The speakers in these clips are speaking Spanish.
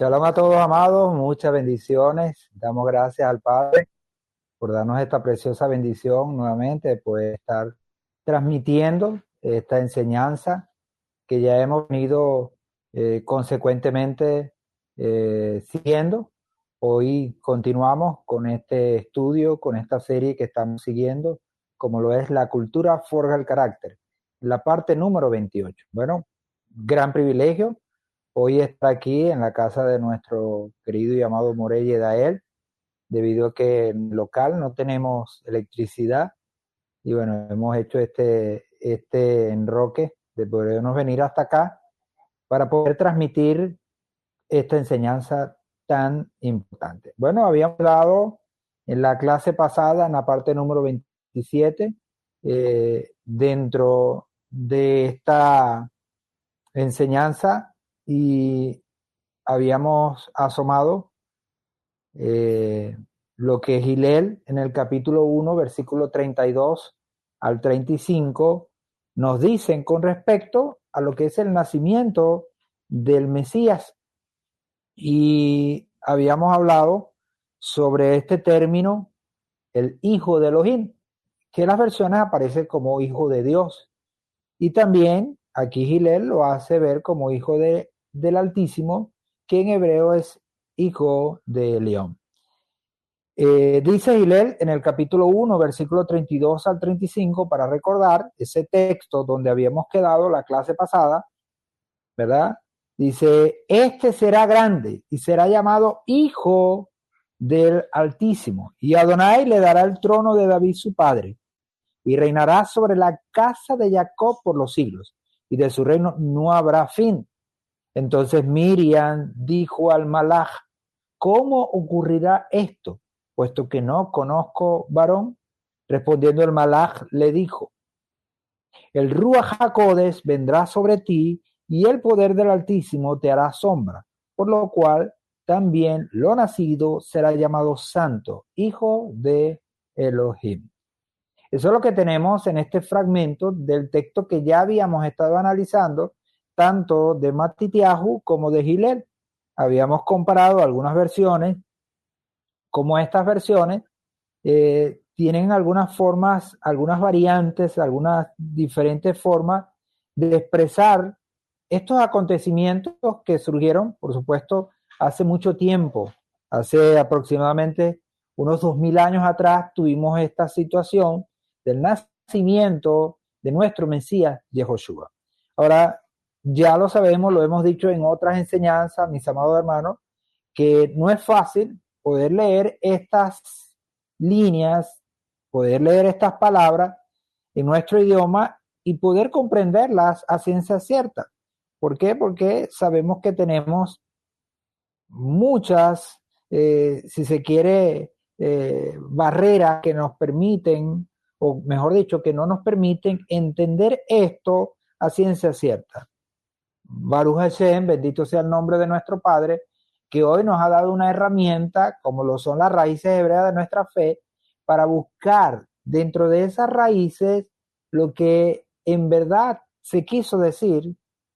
Shalom a todos, amados, muchas bendiciones. Damos gracias al Padre por darnos esta preciosa bendición nuevamente de poder estar transmitiendo esta enseñanza que ya hemos venido consecuentemente siguiendo. Hoy continuamos con este estudio, con esta serie que estamos siguiendo, como lo es La cultura forja el carácter, la parte número 28. Bueno, gran privilegio hoy está aquí en la casa de nuestro querido y amado Morey Edael, debido a que en el local no tenemos electricidad y bueno, hemos hecho este enroque de podernos venir hasta acá para poder transmitir esta enseñanza tan importante. Bueno, habíamos hablado en la clase pasada, en la parte número 27, dentro de esta enseñanza y habíamos asomado lo que Hillel en el capítulo 1, versículo 32 al 35, nos dicen con respecto a lo que es el nacimiento del Mesías. Y habíamos hablado sobre este término, el hijo de Elohim, que en las versiones aparece como hijo de Dios. Y también aquí Hillel lo hace ver como hijo del Altísimo, que en hebreo es hijo de León. Dice Hillel en el capítulo 1, versículo 32 al 35, para recordar ese texto donde habíamos quedado la clase pasada, ¿verdad? Dice, este será grande y será llamado hijo del Altísimo, y Adonai le dará el trono de David su padre, y reinará sobre la casa de Jacob por los siglos, y de su reino no habrá fin. Entonces Miriam dijo al malaj, ¿cómo ocurrirá esto? Puesto que no conozco varón. Respondiendo el malaj le dijo, el Ruach HaKodesh vendrá sobre ti y el poder del Altísimo te hará sombra, por lo cual también lo nacido será llamado santo, hijo de Elohim. Eso es lo que tenemos en este fragmento del texto que ya habíamos estado analizando, tanto de Matitiahu como de Hillel. Habíamos comparado algunas versiones, como estas versiones tienen algunas formas, algunas variantes, algunas diferentes formas de expresar estos acontecimientos que surgieron, por supuesto, hace mucho tiempo. Hace aproximadamente unos 2000 años atrás tuvimos esta situación del nacimiento de nuestro Mesías, Yehoshua. Ahora, ya lo sabemos, lo hemos dicho en otras enseñanzas, mis amados hermanos, que no es fácil poder leer estas líneas, poder leer estas palabras en nuestro idioma y poder comprenderlas a ciencia cierta. ¿Por qué? Porque sabemos que tenemos muchas, si se quiere, barreras que nos permiten, o mejor dicho, que no nos permiten entender esto a ciencia cierta. Baruch Hashem, bendito sea el nombre de nuestro Padre, que hoy nos ha dado una herramienta, como lo son las raíces hebreas de nuestra fe, para buscar dentro de esas raíces lo que en verdad se quiso decir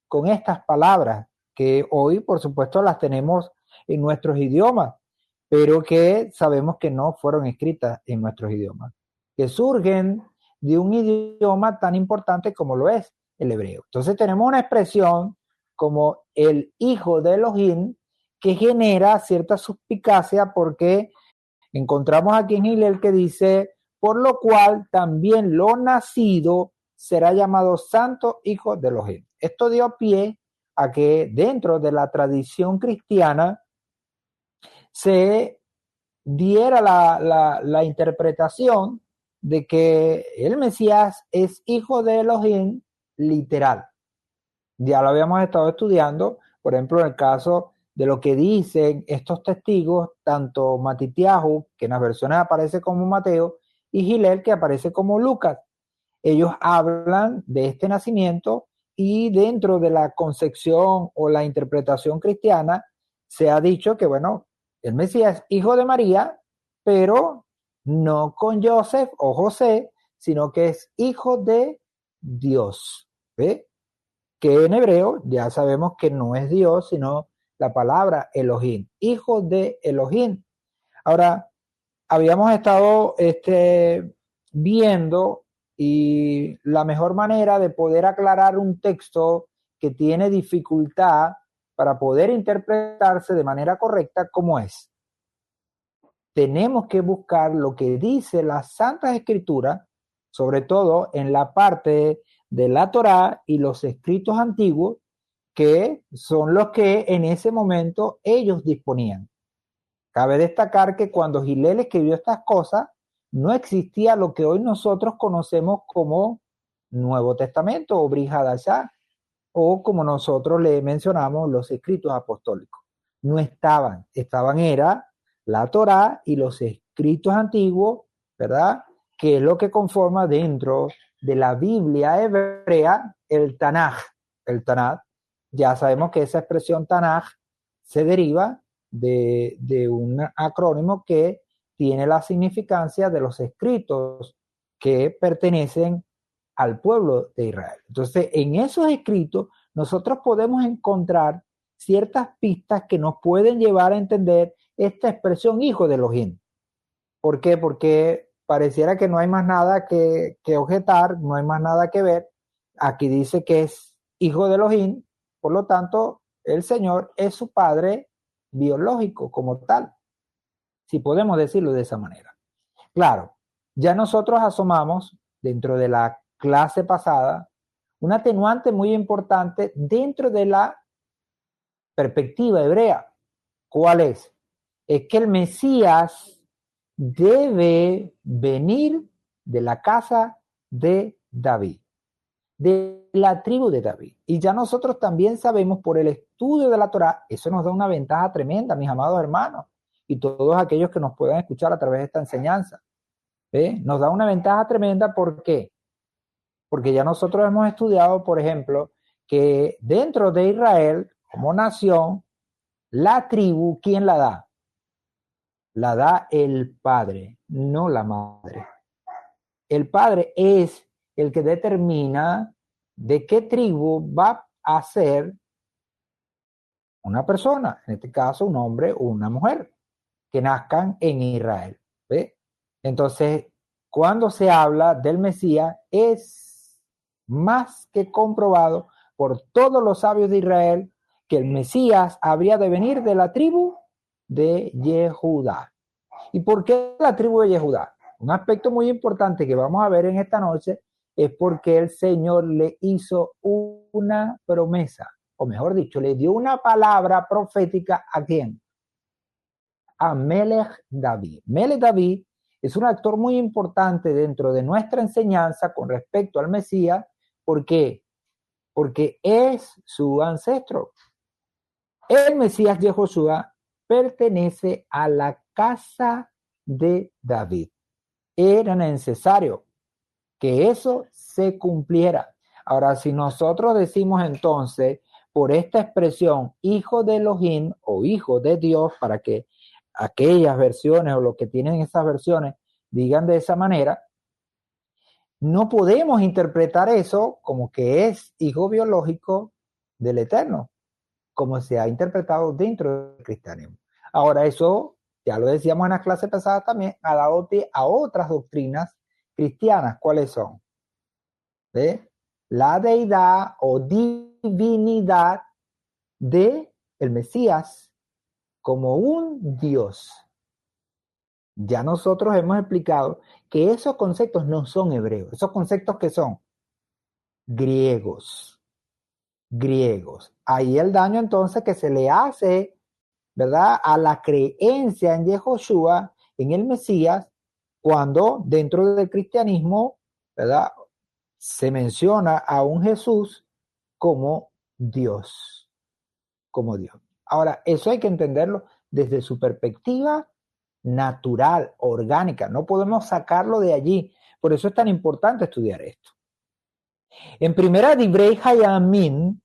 con estas palabras, que hoy, por supuesto, las tenemos en nuestros idiomas, pero que sabemos que no fueron escritas en nuestros idiomas, que surgen de un idioma tan importante como lo es el hebreo. Entonces tenemos una expresión como el hijo de Elohim que genera cierta suspicacia porque encontramos aquí en Hillel que dice, por lo cual también lo nacido será llamado santo hijo de Elohim. Esto dio pie a que dentro de la tradición cristiana se diera la interpretación de que el Mesías es hijo de Elohim literal. Ya lo habíamos estado estudiando, por ejemplo, en el caso de lo que dicen estos testigos, tanto Matitiahu, que en las versiones aparece como Mateo, y Hillel, que aparece como Lucas. Ellos hablan de este nacimiento y dentro de la concepción o la interpretación cristiana se ha dicho que, bueno, el Mesías es hijo de María, pero no con Joseph o José, sino que es hijo de Dios. ¿Ve? Que en hebreo ya sabemos que no es Dios, sino la palabra Elohim, hijo de Elohim. Ahora, habíamos estado viendo y la mejor manera de poder aclarar un texto que tiene dificultad para poder interpretarse de manera correcta, ¿cómo es? Tenemos que buscar lo que dice las Santas Escrituras, sobre todo en la parte de la Torá y los escritos antiguos, que son los que en ese momento ellos disponían. Cabe destacar que cuando Gilel escribió estas cosas, no existía lo que hoy nosotros conocemos como Nuevo Testamento o Brit Hadashah, o como nosotros le mencionamos, los escritos apostólicos. No estaban era la Torá y los escritos antiguos, ¿verdad? Que es lo que conforma dentro de la Biblia hebrea el Tanaj. El Tanaj, ya sabemos que esa expresión Tanaj se deriva de un acrónimo que tiene la significancia de los escritos que pertenecen al pueblo de Israel. Entonces, en esos escritos nosotros podemos encontrar ciertas pistas que nos pueden llevar a entender esta expresión hijo de Elohim. ¿Por qué? Porque pareciera que no hay más nada que objetar, no hay más nada que ver. Aquí dice que es hijo de Elohim, por lo tanto, el Señor es su padre biológico como tal, si podemos decirlo de esa manera. Claro, ya nosotros asomamos dentro de la clase pasada un atenuante muy importante dentro de la perspectiva hebrea. ¿Cuál es? Es que el Mesías debe venir de la casa de David, de la tribu de David. Y ya nosotros también sabemos por el estudio de la Torá, eso nos da una ventaja tremenda, mis amados hermanos, y todos aquellos que nos puedan escuchar a través de esta enseñanza. Nos da una ventaja tremenda, ¿por qué? Porque ya nosotros hemos estudiado, por ejemplo, que dentro de Israel, como nación, la tribu, ¿quién la da? La da el padre, no la madre. El padre es el que determina de qué tribu va a ser una persona, en este caso un hombre o una mujer, que nazcan en Israel. ¿Ve? Entonces, cuando se habla del Mesías, es más que comprobado por todos los sabios de Israel que el Mesías habría de venir de la tribu de Yehudá. ¿Y por qué la tribu de Yehudá? Un aspecto muy importante que vamos a ver en esta noche es porque el Señor le hizo una promesa, o mejor dicho, le dio una palabra profética ¿a quién? A Melech David. Melech David es un actor muy importante dentro de nuestra enseñanza con respecto al Mesías. ¿Por qué? Porque es su ancestro. El Mesías Yehoshua pertenece a la casa de David. Era necesario que eso se cumpliera. Ahora, si nosotros decimos entonces, por esta expresión, hijo de Elohim o hijo de Dios, para que aquellas versiones o los que tienen esas versiones digan de esa manera, no podemos interpretar eso como que es hijo biológico del Eterno, como se ha interpretado dentro del cristianismo. Ahora, eso, ya lo decíamos en las clases pasadas también, ha dado pie a otras doctrinas cristianas. ¿Cuáles son? ¿Ve? La deidad o divinidad de el Mesías como un Dios. Ya nosotros hemos explicado que esos conceptos no son hebreos, esos conceptos que son griegos. Ahí el daño entonces que se le hace, ¿verdad?, a la creencia en Yehoshua, en el Mesías, cuando dentro del cristianismo, ¿verdad?, se menciona a un Jesús como Dios, como Dios. Ahora, eso hay que entenderlo desde su perspectiva natural, orgánica. No podemos sacarlo de allí. Por eso es tan importante estudiar esto. En primera Divrei Hayamim,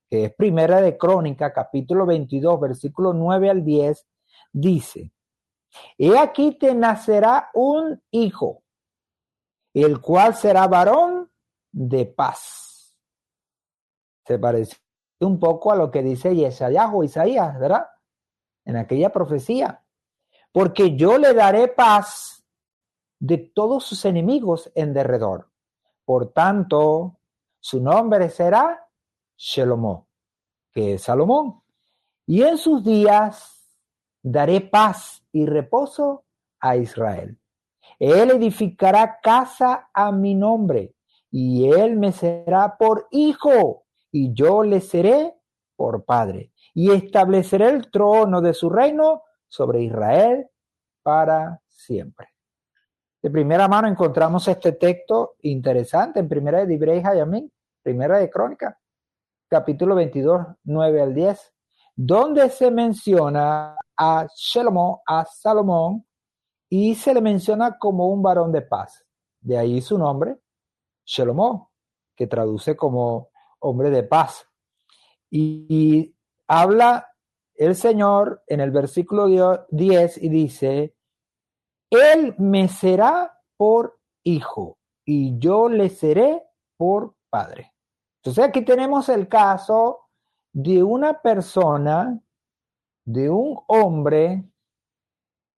que es primera de Crónica, capítulo 22, versículo 9 al 10, dice: He aquí te nacerá un hijo, el cual será varón de paz. ¿Se parece un poco a lo que dice Yesayas o Isaías, ¿verdad? En aquella profecía. Porque yo le daré paz de todos sus enemigos en derredor. Por tanto, su nombre será Shelomó, que es Salomón. Y en sus días daré paz y reposo a Israel. Él edificará casa a mi nombre, y él me será por hijo, y yo le seré por padre. Y estableceré el trono de su reino sobre Israel para siempre. De primera mano encontramos este texto interesante en Primera de Divrei Hayamim, Primera de Crónicas, capítulo 22, 9 al 10, donde se menciona a Shelomó, a Salomón, y se le menciona como un varón de paz. De ahí su nombre, Shelomó, que traduce como hombre de paz. Y habla el Señor en el versículo 10 y dice, él me será por hijo y yo le seré por padre. Entonces aquí tenemos el caso de una persona, de un hombre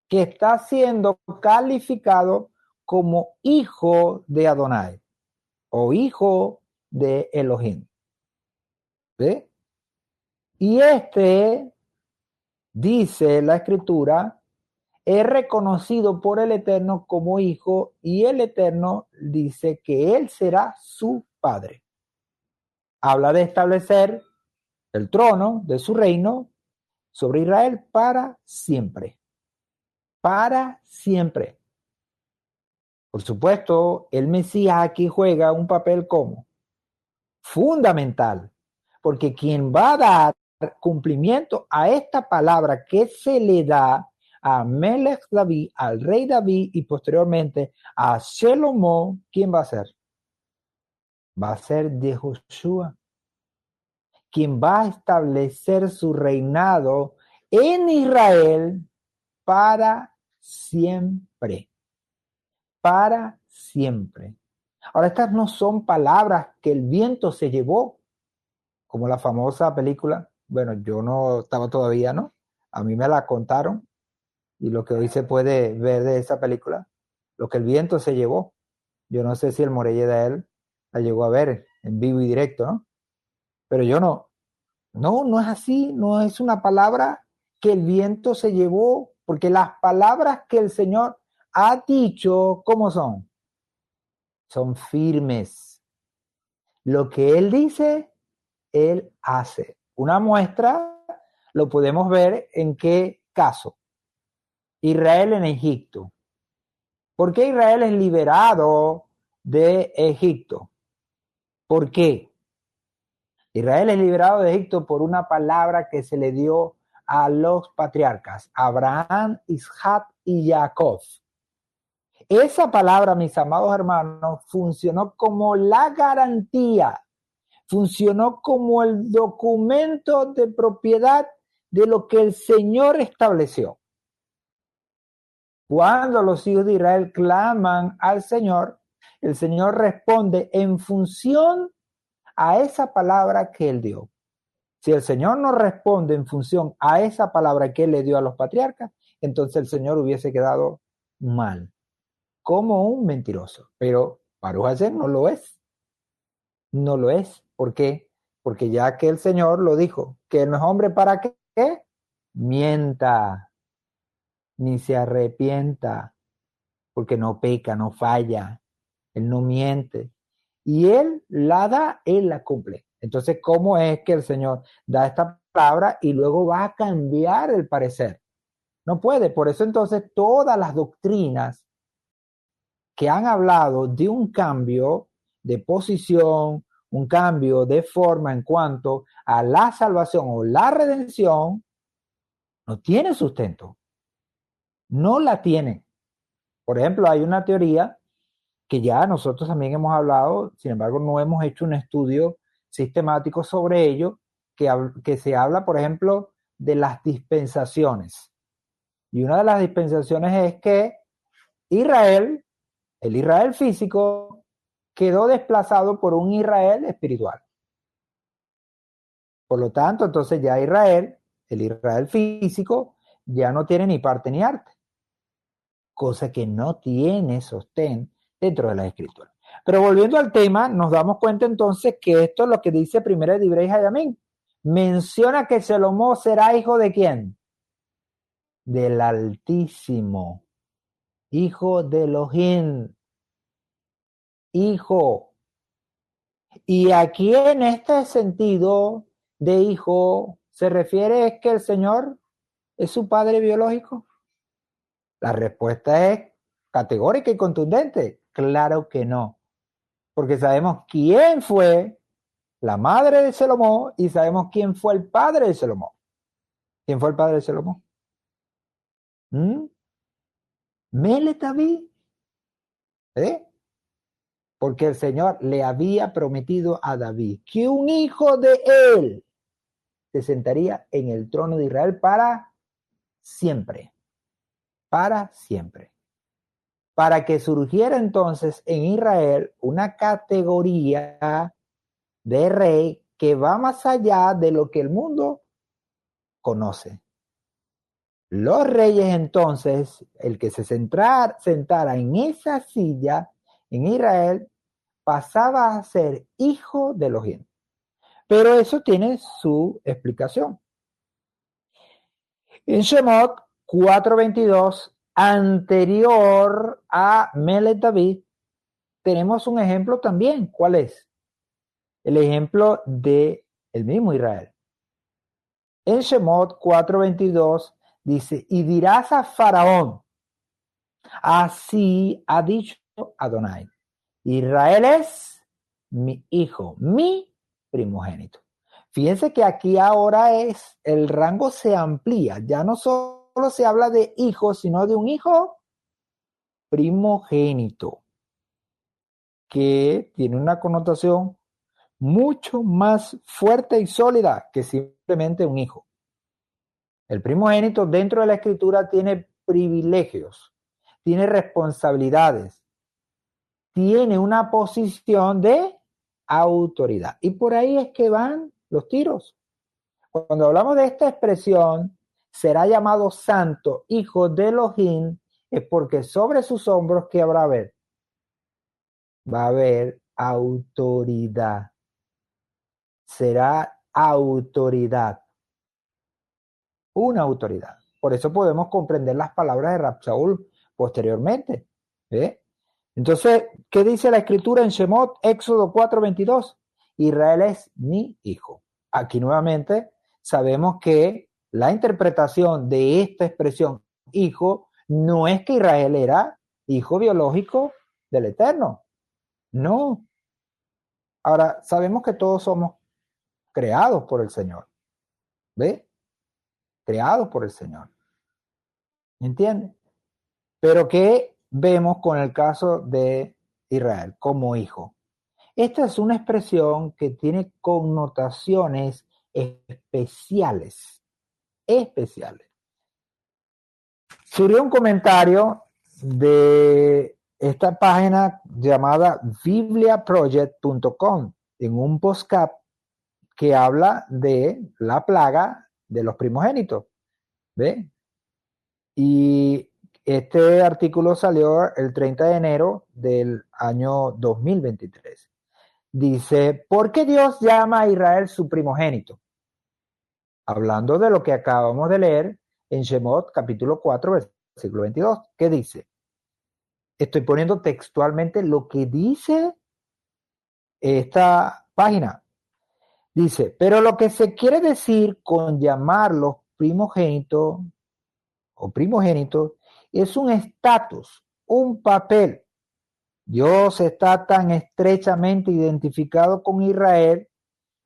que está siendo calificado como hijo de Adonai o hijo de Elohim. ¿Sí? Y dice la escritura, es reconocido por el Eterno como hijo y el Eterno dice que él será su padre. Habla de establecer el trono de su reino sobre Israel para siempre. Para siempre. Por supuesto, el Mesías aquí juega un papel como fundamental, porque quien va a dar cumplimiento a esta palabra que se le da a Melech David, al rey David y posteriormente a Shelomó, ¿quién va a ser? Va a ser Yehoshua, quien va a establecer su reinado en Israel para siempre. Para siempre. Ahora, estas no son palabras que el viento se llevó, como la famosa película. Bueno, yo no estaba todavía, ¿no? A mí me la contaron y lo que hoy se puede ver de esa película, lo que el viento se llevó. Yo no sé si el Morelle de él la llegó a ver en vivo y directo, ¿no? Pero yo no. No, no es así, no es una palabra que el viento se llevó, porque las palabras que el Señor ha dicho, ¿cómo son? Son firmes. Lo que Él dice, Él hace. Una muestra lo podemos ver en qué caso. Israel en Egipto. ¿Por qué Israel es liberado de Egipto? ¿Por qué? Israel es liberado de Egipto por una palabra que se le dio a los patriarcas, Abraham, Isaac y Jacob. Esa palabra, mis amados hermanos, funcionó como la garantía, funcionó como el documento de propiedad de lo que el Señor estableció. Cuando los hijos de Israel claman al Señor, el Señor responde en función a esa palabra que Él dio. Si el Señor no responde en función a esa palabra que Él le dio a los patriarcas, entonces el Señor hubiese quedado mal, como un mentiroso. Pero Baruch Hashem no lo es. No lo es. ¿Por qué? Porque ya que el Señor lo dijo, que Él no es hombre para que mienta, ni se arrepienta, porque no peca, no falla, Él no miente. Y Él la da, Él la cumple. Entonces, ¿cómo es que el Señor da esta palabra y luego va a cambiar el parecer? No puede. Por eso entonces todas las doctrinas que han hablado de un cambio de posición, un cambio de forma en cuanto a la salvación o la redención, no tiene sustento. No la tiene. Por ejemplo, hay una teoría que ya nosotros también hemos hablado, sin embargo no hemos hecho un estudio sistemático sobre ello, que se habla, por ejemplo, de las dispensaciones. Y una de las dispensaciones es que Israel, el Israel físico, quedó desplazado por un Israel espiritual. Por lo tanto, entonces ya Israel, el Israel físico, ya no tiene ni parte ni arte, cosa que no tiene sostén dentro de la escritura. Pero volviendo al tema, nos damos cuenta entonces que esto es lo que dice Primera de Divrei Hayamim. Menciona que Salomón será hijo de ¿quién? Del Altísimo, hijo de Elohim, hijo. Y aquí en este sentido de hijo, ¿se refiere es que el Señor es su padre biológico? La respuesta es categórica y contundente. Claro que no, porque sabemos quién fue la madre de Salomón y sabemos quién fue el padre de Salomón. ¿Quién fue el padre de Salomón? Melech David, ¿eh? Porque el Señor le había prometido a David que un hijo de él se sentaría en el trono de Israel para siempre, para siempre. Para que surgiera entonces en Israel una categoría de rey que va más allá de lo que el mundo conoce. Los reyes entonces, el que se sentara en esa silla en Israel, pasaba a ser hijo de Elohim. Pero eso tiene su explicación. En Shemot 4:22, anterior a Melech David, tenemos un ejemplo también. ¿Cuál es? El ejemplo de el mismo Israel. En Shemot 4:22 dice, y dirás a Faraón, así ha dicho Adonai, Israel es mi hijo, mi primogénito. Fíjense que aquí ahora el rango se amplía, ya no solo se habla de hijo, sino de un hijo primogénito, que tiene una connotación mucho más fuerte y sólida que simplemente un hijo. El primogénito dentro de la escritura tiene privilegios, tiene responsabilidades, tiene una posición de autoridad. Y por ahí es que van los tiros. Cuando hablamos de esta expresión, será llamado santo, hijo de Elohim, es porque sobre sus hombros, ¿qué habrá a ver? Va a haber autoridad. Será autoridad. Una autoridad. Por eso podemos comprender las palabras de Rab Shaul posteriormente. ¿Eh? Entonces, ¿qué dice la escritura en Shemot, Éxodo 4:22? Israel es mi hijo. Aquí nuevamente sabemos que la interpretación de esta expresión hijo no es que Israel era hijo biológico del Eterno. No. Ahora, sabemos que todos somos creados por el Señor. ¿Ve? Creados por el Señor. ¿Entiendes? Pero ¿qué vemos con el caso de Israel como hijo? Esta es una expresión que tiene connotaciones especiales, especiales. Surgió un comentario de esta página llamada bibliaproject.com en un postcap que habla de la plaga de los primogénitos. ¿Ve? Y este artículo salió el 30 de enero del año 2023. Dice, ¿por qué Dios llama a Israel su primogénito? Hablando de lo que acabamos de leer en Shemot capítulo 4, versículo 22. ¿Qué dice? Estoy poniendo textualmente lo que dice esta página. Dice, pero lo que se quiere decir con llamarlos primogénitos o primogénitos es un estatus, un papel. Dios está tan estrechamente identificado con Israel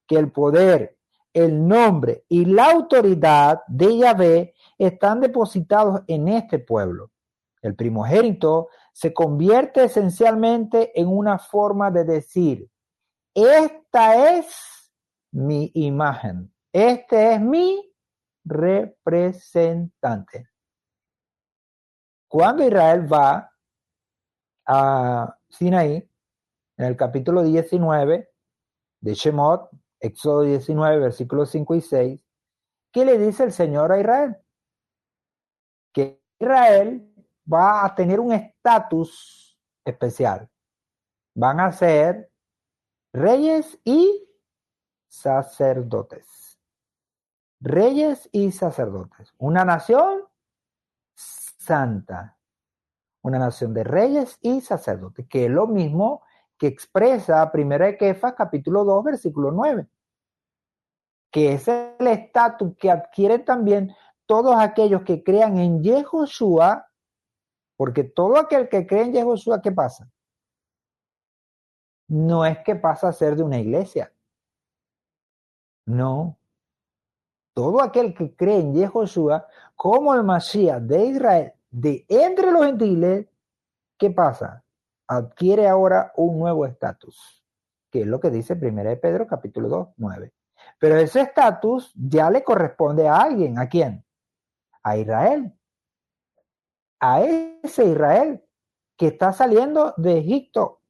que el poder, el nombre y la autoridad de Yahvé están depositados en este pueblo. El primogénito se convierte esencialmente en una forma de decir, esta es mi imagen, este es mi representante. Cuando Israel va a Sinaí, en el capítulo 19 de Shemot, Éxodo 19, versículos 5 y 6, ¿qué le dice el Señor a Israel? Que Israel va a tener un estatus especial. Van a ser reyes y sacerdotes. Reyes y sacerdotes. Una nación santa. Una nación de reyes y sacerdotes, que es lo mismo que expresa 1 de Kefas, capítulo 2, versículo 9, que es el estatus que adquieren también todos aquellos que crean en Yehoshua, porque todo aquel que cree en Yehoshua, ¿qué pasa? No es que pasa a ser de una iglesia, no. Todo aquel que cree en Yehoshua, como el Mashiach de Israel, de entre los gentiles, ¿qué pasa? Adquiere ahora un nuevo estatus, que es lo que dice 1 de Pedro capítulo 2, 9. Pero ese estatus ya le corresponde a alguien. ¿A quién? A Israel. A ese Israel que está saliendo de Egipto.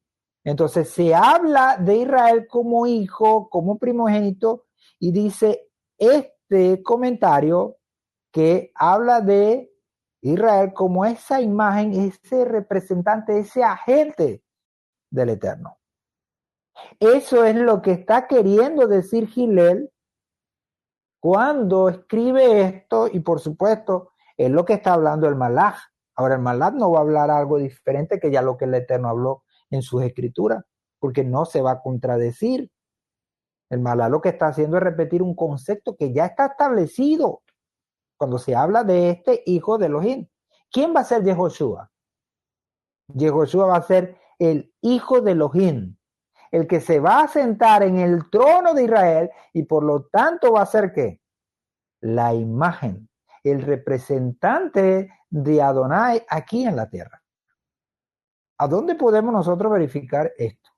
Entonces se habla de Israel como hijo, como primogénito, y dice este comentario que habla de Israel como esa imagen, ese representante, ese agente del Eterno. Eso es lo que está queriendo decir Gilel cuando escribe esto, y por supuesto es lo que está hablando el Malaj. Ahora el Malaj no va a hablar algo diferente que ya lo que el Eterno habló en sus escrituras, porque no se va a contradecir. El Malaj lo que está haciendo es repetir un concepto que ya está establecido cuando se habla de este hijo de Elohim. ¿Quién va a ser Yehoshua? Yehoshua va a ser el hijo de Elohim, el que se va a sentar en el trono de Israel y por lo tanto va a ser ¿qué? La imagen, el representante de Adonai aquí en la tierra. ¿A dónde podemos nosotros verificar esto?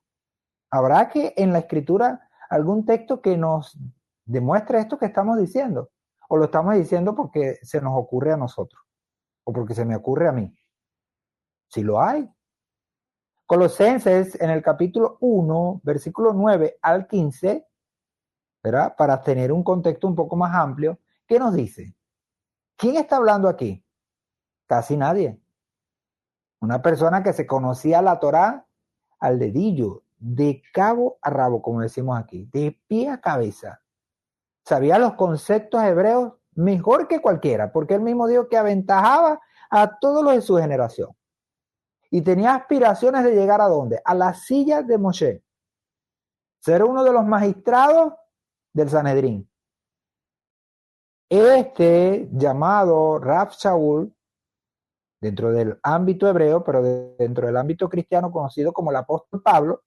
¿Habrá que en la escritura algún texto que nos demuestre esto que estamos diciendo? ¿O lo estamos diciendo porque se nos ocurre a nosotros? ¿O porque se me ocurre a mí? Si lo hay. Colosenses en el capítulo 1, versículo 9 al 15, ¿verdad? Para tener un contexto un poco más amplio, ¿qué nos dice? ¿Quién está hablando aquí? Casi nadie. Una persona que se conocía la Torá al dedillo, de cabo a rabo, como decimos aquí, de pie a cabeza. Sabía los conceptos hebreos mejor que cualquiera, porque él mismo dijo que aventajaba a todos los de su generación. Y tenía aspiraciones de llegar ¿a dónde? A la silla de Moshe. Ser uno de los magistrados del Sanedrín. Este llamado Rav Shaul, dentro del ámbito hebreo, pero dentro del ámbito cristiano conocido como el apóstol Pablo,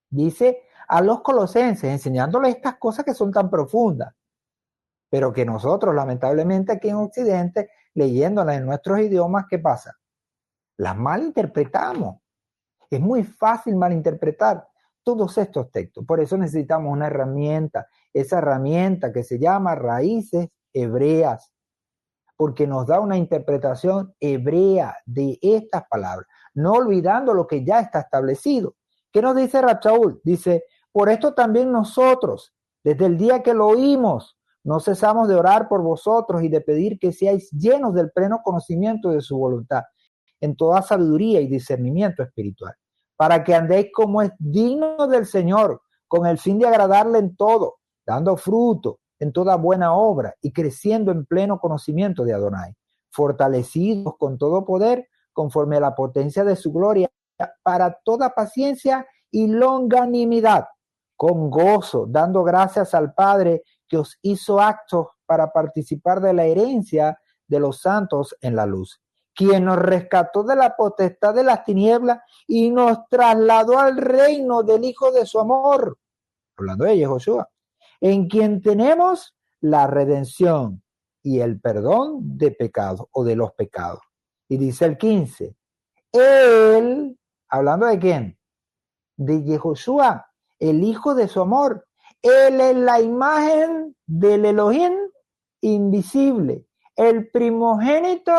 dice a los colosenses, enseñándoles estas cosas que son tan profundas, pero que nosotros, lamentablemente, aquí en Occidente, leyéndolas en nuestros idiomas, ¿qué pasa? Las malinterpretamos. Es muy fácil malinterpretar todos estos textos. Por eso necesitamos una herramienta, esa herramienta que se llama raíces hebreas, porque nos da una interpretación hebrea de estas palabras, no olvidando lo que ya está establecido. ¿Qué nos dice Rav Shaul? Dice, por esto también nosotros, desde el día que lo oímos, no cesamos de orar por vosotros y de pedir que seáis llenos del pleno conocimiento de su voluntad, en toda sabiduría y discernimiento espiritual, para que andéis como es digno del Señor, con el fin de agradarle en todo, dando fruto en toda buena obra y creciendo en pleno conocimiento de Adonai, fortalecidos con todo poder, conforme a la potencia de su gloria, para toda paciencia y longanimidad, con gozo, dando gracias al Padre que os hizo actos para participar de la herencia de los santos en la luz, quien nos rescató de la potestad de las tinieblas y nos trasladó al reino del Hijo de su amor, hablando de Yehoshua, en quien tenemos la redención y el perdón de pecados o de los pecados. Y dice el 15, él, hablando de quién, de Yehoshua, el Hijo de su amor. Él es la imagen del Elohim invisible, el primogénito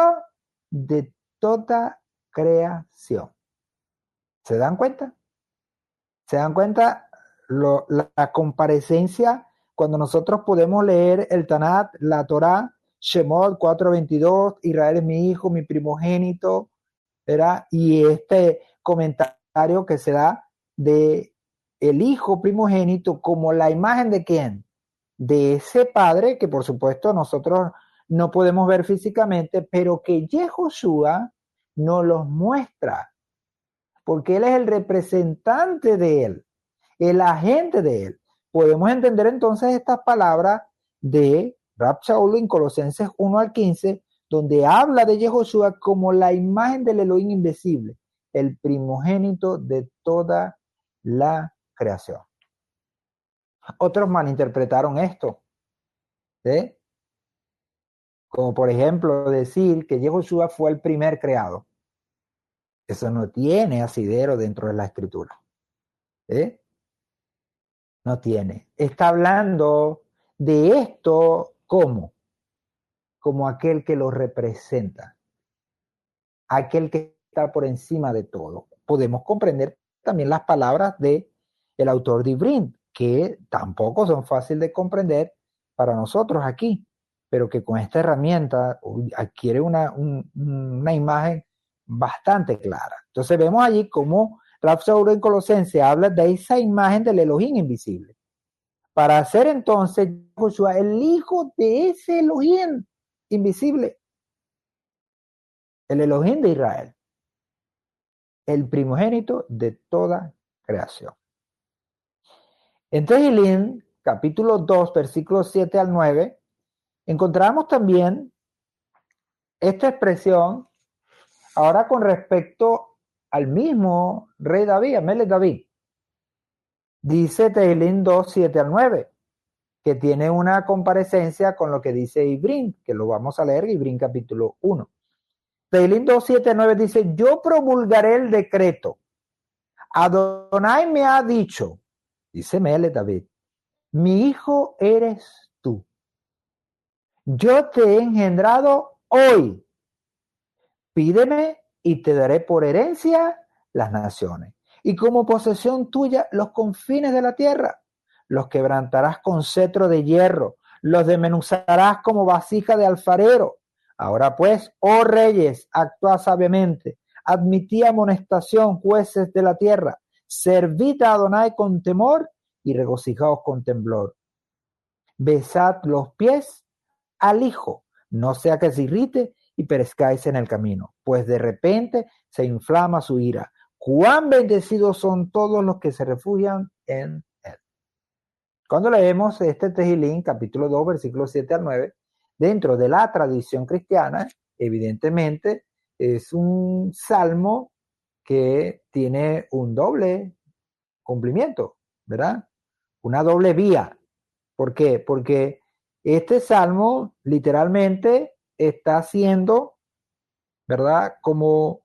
de toda creación. ¿Se dan cuenta? ¿Se dan cuenta la comparecencia, cuando nosotros podemos leer el Tanat, la Torá, Shemot 4:22, Israel es mi hijo, mi primogénito, ¿verdad? Y este comentario que se da de el hijo primogénito como la imagen de quién, de ese padre que por supuesto nosotros no podemos ver físicamente, pero que Yehoshua nos los muestra, porque él es el representante de él, el agente de él. Podemos entender entonces estas palabras de Rab Shaul en Colosenses 1 al 15, donde habla de Yehoshua como la imagen del Elohim invisible, el primogénito de toda la creación. Otros malinterpretaron esto, ¿sí? Como por ejemplo decir que Yehoshua fue el primer creado. Eso no tiene asidero dentro de la escritura. ¿Sí? No tiene. Está hablando de esto como aquel que lo representa, aquel que está por encima de todo. Podemos comprender también las palabras de el autor de Ibrín, que tampoco son fáciles de comprender para nosotros aquí, pero que con esta herramienta adquiere una imagen bastante clara. Entonces vemos allí cómo Rab Shaul en Colosense habla de esa imagen del Elohim invisible, para hacer entonces Josué el hijo de ese Elohim invisible, el Elohim de Israel, el primogénito de toda creación. En Tehillim, capítulo 2, versículos 7 al 9, encontramos también esta expresión ahora con respecto al mismo rey David, Amelech David. Dice Tehillim 2, 7 al 9, que tiene una comparecencia con lo que dice Ibrín, que lo vamos a leer, Ibrín capítulo 1. Tehillim 2, 7 al 9 dice, yo promulgaré el decreto. Adonai me ha dicho, dice Amelech David, mi hijo eres tú. Yo te he engendrado hoy. Pídeme y te daré por herencia las naciones, y como posesión tuya los confines de la tierra. Los quebrantarás con cetro de hierro, los desmenuzarás como vasija de alfarero. Ahora pues, oh reyes, actuad sabiamente, admitid amonestación, jueces de la tierra, servid a Adonai con temor y regocijaos con temblor. Besad los pies al Hijo, no sea que se irrite y perezcáis en el camino, pues de repente se inflama su ira. Cuán bendecidos son todos los que se refugian en él. Cuando leemos este Tehillim, capítulo 2, versículos 7 al 9, dentro de la tradición cristiana, evidentemente es un salmo que tiene un doble cumplimiento, ¿verdad? Una doble vía. ¿Por qué? Porque este salmo literalmente está siendo, ¿verdad? Como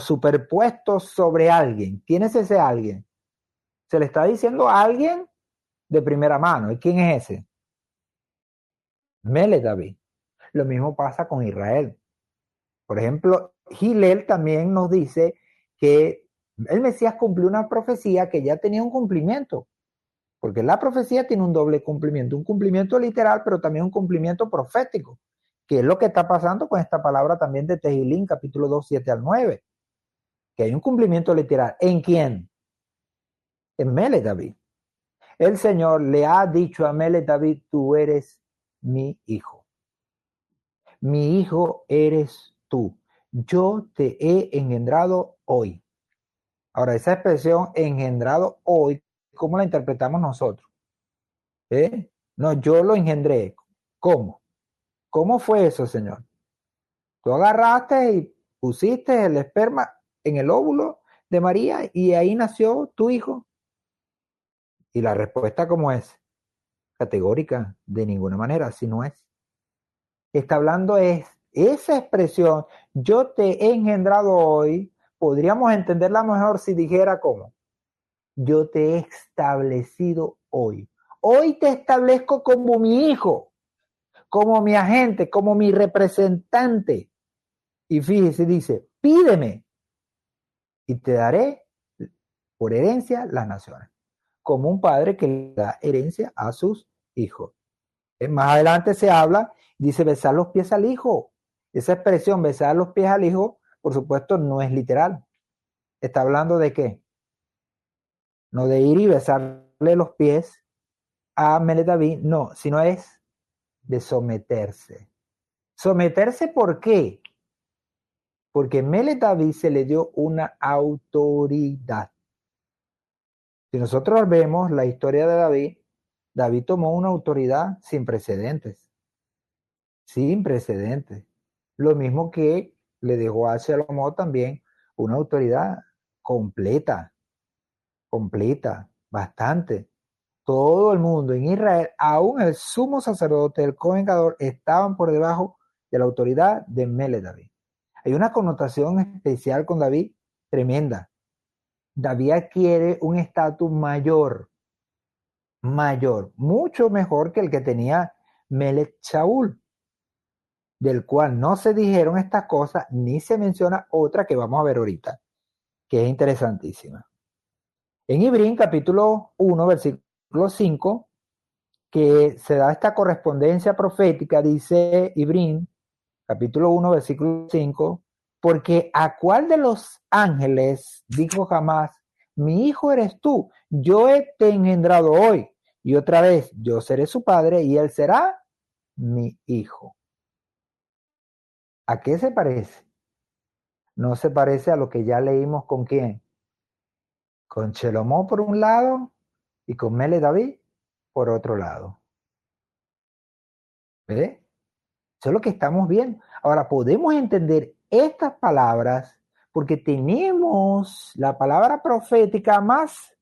superpuesto sobre alguien. ¿Quién es ese alguien? Se le está diciendo a alguien de primera mano. ¿Y quién es ese? Amelech David. Lo mismo pasa con Israel. Por ejemplo, Hillel también nos dice que el Mesías cumplió una profecía que ya tenía un cumplimiento. Porque la profecía tiene un doble cumplimiento, un cumplimiento literal, pero también un cumplimiento profético, que es lo que está pasando con esta palabra también de Tehillim, capítulo 2, 7 al 9, que hay un cumplimiento literal. ¿En quién? En Amelech David. El Señor le ha dicho a Amelech David, tú eres mi hijo. Mi hijo eres tú. Yo te he engendrado hoy. Ahora, esa expresión engendrado hoy, ¿cómo la interpretamos nosotros? No, yo lo engendré. ¿Cómo? ¿Cómo fue eso, Señor? Tú agarraste y pusiste el esperma en el óvulo de María y ahí nació tu hijo. Y la respuesta, ¿cómo es? Categórica, de ninguna manera, así no es. Está hablando es esa expresión, yo te he engendrado hoy, podríamos entenderla mejor si dijera cómo. Yo te he establecido hoy. Hoy te establezco como mi hijo, como mi agente, como mi representante. Y fíjese, dice, pídeme y te daré por herencia las naciones. como un padre que le da herencia a sus hijos. Más adelante se habla, dice besar los pies al hijo. Esa expresión, besar los pies al hijo, por supuesto, no es literal. ¿Está hablando de qué? No de ir y besarle los pies a Melech David, no, sino es de someterse. ¿Someterse por qué? Porque Melech David se le dio una autoridad. Si nosotros vemos la historia de David, David tomó una autoridad sin precedentes. Sin precedentes. Lo mismo que le dejó a Salomón también una autoridad completa, bastante. Todo el mundo en Israel, aún el sumo sacerdote, el Cohen Gadol, estaban por debajo de la autoridad de Melech David. Hay una connotación especial con David tremenda. David adquiere un estatus mayor, mucho mejor que el que tenía Melech Shaul, del cual no se dijeron estas cosas ni se menciona otra que vamos a ver ahorita, que es interesantísima. En Ibrín, capítulo 1, versículo 5, que se da esta correspondencia profética, dice Ibrín, capítulo 1, versículo 5, porque ¿a cuál de los ángeles dijo jamás, mi hijo eres tú, yo te he engendrado hoy, y otra vez, yo seré su padre y él será mi hijo? ¿A qué se parece? No se parece a lo que ya leímos con quién. Con Shelomó por un lado y con Melech David por otro lado. ¿Ve? Eso es lo que estamos viendo. Ahora, podemos entender estas palabras porque tenemos la palabra profética más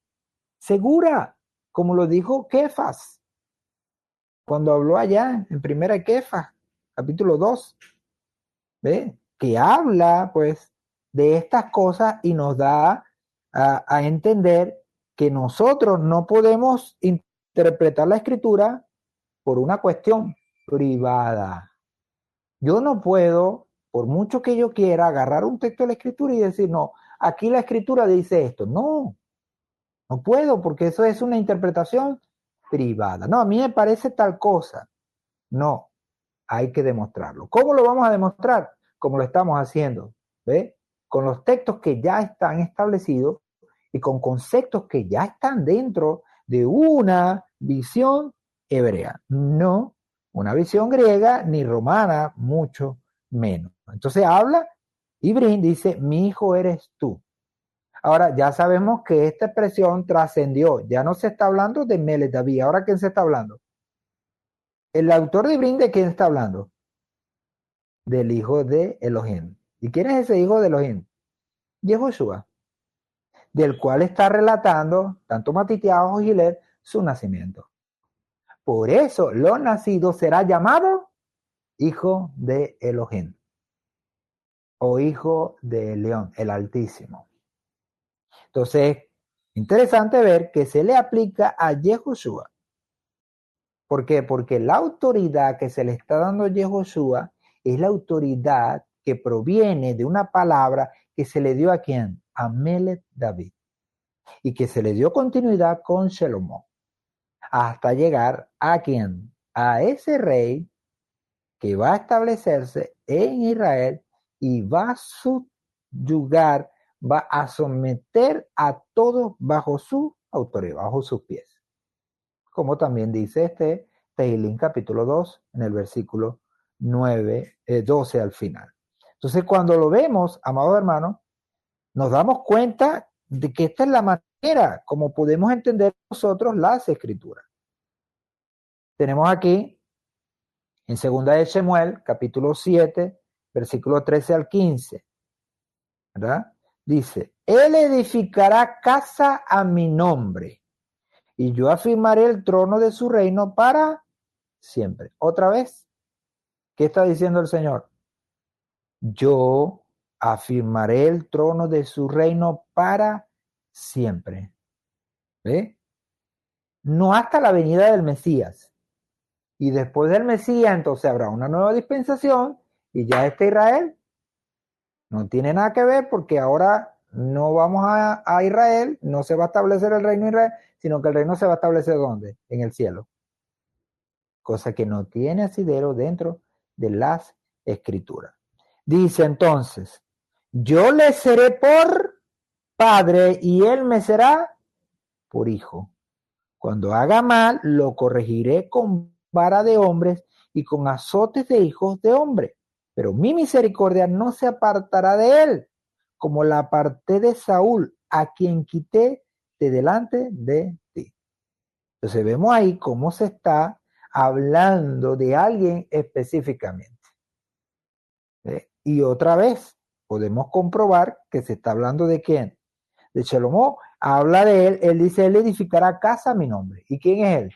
segura, como lo dijo Kefas, cuando habló allá en primera Kefas, capítulo 2, ¿ve? Que habla, pues, de estas cosas y nos da a entender que nosotros no podemos interpretar la escritura por una cuestión privada. Yo no puedo, por mucho que yo quiera, agarrar un texto de la escritura y decir, no, aquí la escritura dice esto. No, no puedo, porque eso es una interpretación privada. No, a mí me parece tal cosa. No, hay que demostrarlo. ¿Cómo lo vamos a demostrar? Como lo estamos haciendo, ¿ve? Con los textos que ya están establecidos y con conceptos que ya están dentro de una visión hebrea, no una visión griega ni romana, mucho menos. Entonces habla y dice, mi hijo eres tú. Ahora ya sabemos que esta expresión trascendió, ya no se está hablando de Melech David. ¿Ahora quién se está hablando? El autor de Ibrín, ¿de quién está hablando? Del hijo de Elohim. ¿Y quién es ese hijo de Elohim? Yehoshua, del cual está relatando tanto Matitiao como Gilet su nacimiento. Por eso, lo nacido será llamado hijo de Elohim o hijo de León, el Altísimo. Entonces, interesante ver que se le aplica a Yehoshua. ¿Por qué? Porque la autoridad que se le está dando a Yehoshua es la autoridad que proviene de una palabra que se le dio a quién? A Melech David. Y que se le dio continuidad con Shelomó. Hasta llegar a quién? A ese rey que va a establecerse en Israel y va a subyugar, va a someter a todos bajo su autoridad, bajo sus pies. Como también dice Tehillim capítulo 2 en el versículo 12 al final. Entonces cuando lo vemos, amados hermanos, nos damos cuenta de que esta es la manera como podemos entender nosotros las escrituras. Tenemos aquí en 2 de Shemuel, capítulo 7, versículo 13 al 15, ¿verdad? Dice, él edificará casa a mi nombre y yo afirmaré el trono de su reino para siempre. Otra vez, ¿qué está diciendo el Señor? Yo afirmaré el trono de su reino para siempre. ¿Ve? No hasta la venida del Mesías. Y después del Mesías, entonces habrá una nueva dispensación y ya Israel no tiene nada que ver porque ahora no vamos a Israel, no se va a establecer el reino de Israel, sino que el reino se va a establecer ¿dónde? En el cielo. Cosa que no tiene asidero dentro de las escrituras. Dice entonces, yo le seré por padre y él me será por hijo. Cuando haga mal, lo corregiré con vara de hombres y con azotes de hijos de hombres. Pero mi misericordia no se apartará de él, como la aparté de Saúl, a quien quité de delante de ti. Entonces vemos ahí cómo se está hablando de alguien específicamente. Y otra vez podemos comprobar que se está hablando de quién. De Shalomó, habla de él dice, él edificará casa a mi nombre. ¿Y quién es él?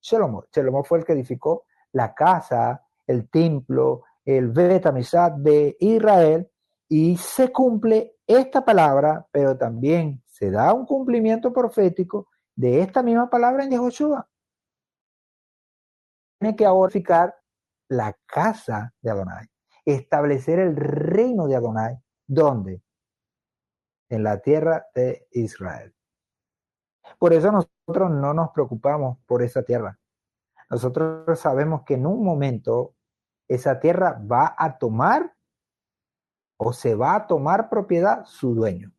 Shalomó. Shalomó fue el que edificó la casa, el templo, el Bet Hamishad de Israel, y se cumple esta palabra, pero también se da un cumplimiento profético de esta misma palabra en Yehoshua. Tiene que ahora edificar la casa de Adonai, establecer el reino de Adonai. ¿Dónde? En la tierra de Israel. Por eso nosotros no nos preocupamos por esa tierra. Nosotros sabemos que en un momento esa tierra va a tomar o se va a tomar propiedad su dueño.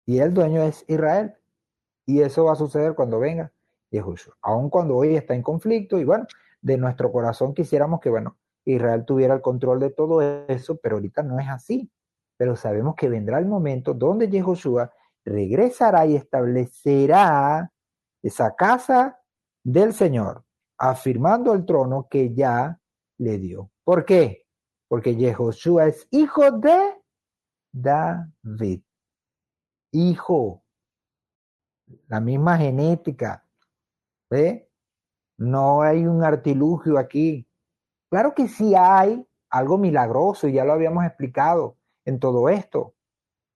Y el dueño es Israel. Y eso va a suceder cuando venga Yahushua. Aun cuando hoy está en conflicto y bueno, de nuestro corazón quisiéramos que bueno, Israel tuviera el control de todo eso, pero ahorita no es así. Pero sabemos que vendrá el momento donde Yahushua regresará y establecerá esa casa del Señor, afirmando el trono que ya le dio. ¿Por qué? Porque Yehoshua es hijo de David. Hijo, la misma genética. ¿Ve? No hay un artilugio aquí. Claro que sí hay algo milagroso, y ya lo habíamos explicado en todo esto.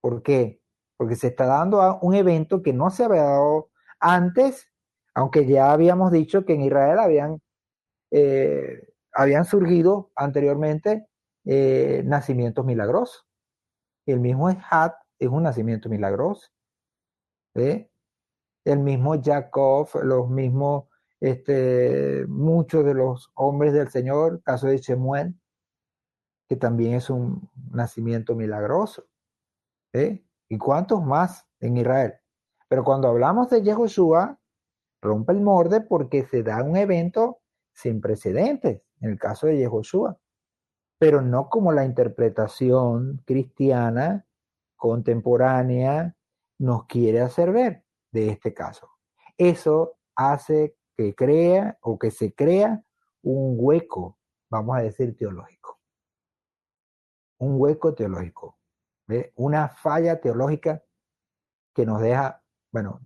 ¿Por qué? Porque se está dando un evento que no se había dado antes, aunque ya habíamos dicho que en Israel habían surgido anteriormente nacimientos milagrosos. El mismo Eshat es un nacimiento milagroso. ¿Ve? El mismo Jacob, los mismos, muchos de los hombres del Señor, caso de Shemuel, que también es un nacimiento milagroso. ¿Y cuántos más en Israel? Pero cuando hablamos de Yehoshua, rompe el molde porque se da un evento sin precedentes, en el caso de Yehoshua, pero no como la interpretación cristiana contemporánea nos quiere hacer ver de este caso. Eso hace que crea o que se crea un hueco, vamos a decir, teológico. Un hueco teológico. ¿Ve? Una falla teológica que nos deja, bueno,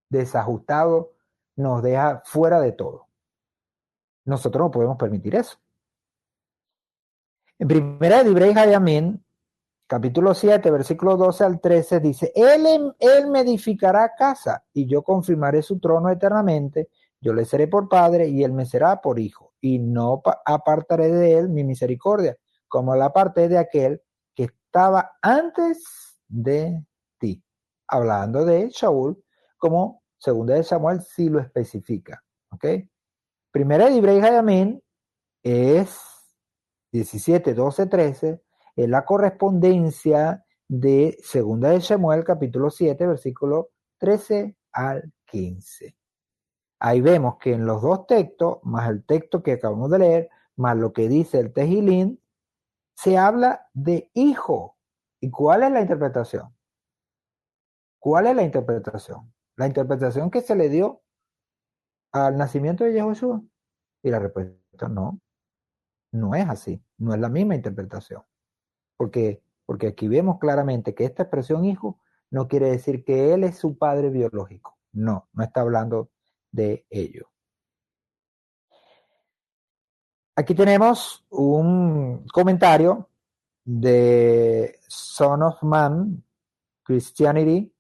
desajustado, nos deja fuera de todo. Nosotros no podemos permitir eso. En primera de Divrei Hayamim, capítulo 7, versículo 12 al 13, dice, él me edificará casa y yo confirmaré su trono eternamente, yo le seré por padre y él me será por hijo, y no apartaré de él mi misericordia, como la aparté de aquel que estaba antes de ti. Hablando de Shaul, como segunda de Samuel sí lo especifica. ¿Ok? Primera de Divrei Hayamim es 17, 12, 13, es la correspondencia de segunda de Samuel, capítulo 7, versículo 13 al 15. Ahí vemos que en los dos textos, más el texto que acabamos de leer, más lo que dice el Tejilín, se habla de hijo. ¿Y cuál es la interpretación? ¿Cuál es la interpretación? La interpretación que se le dio al nacimiento de Yehoshua. Y la respuesta no, no es así, no es la misma interpretación. Porque aquí vemos claramente que esta expresión hijo no quiere decir que él es su padre biológico. No, no está hablando de ello. Aquí tenemos un comentario de Son of Man, Christianity,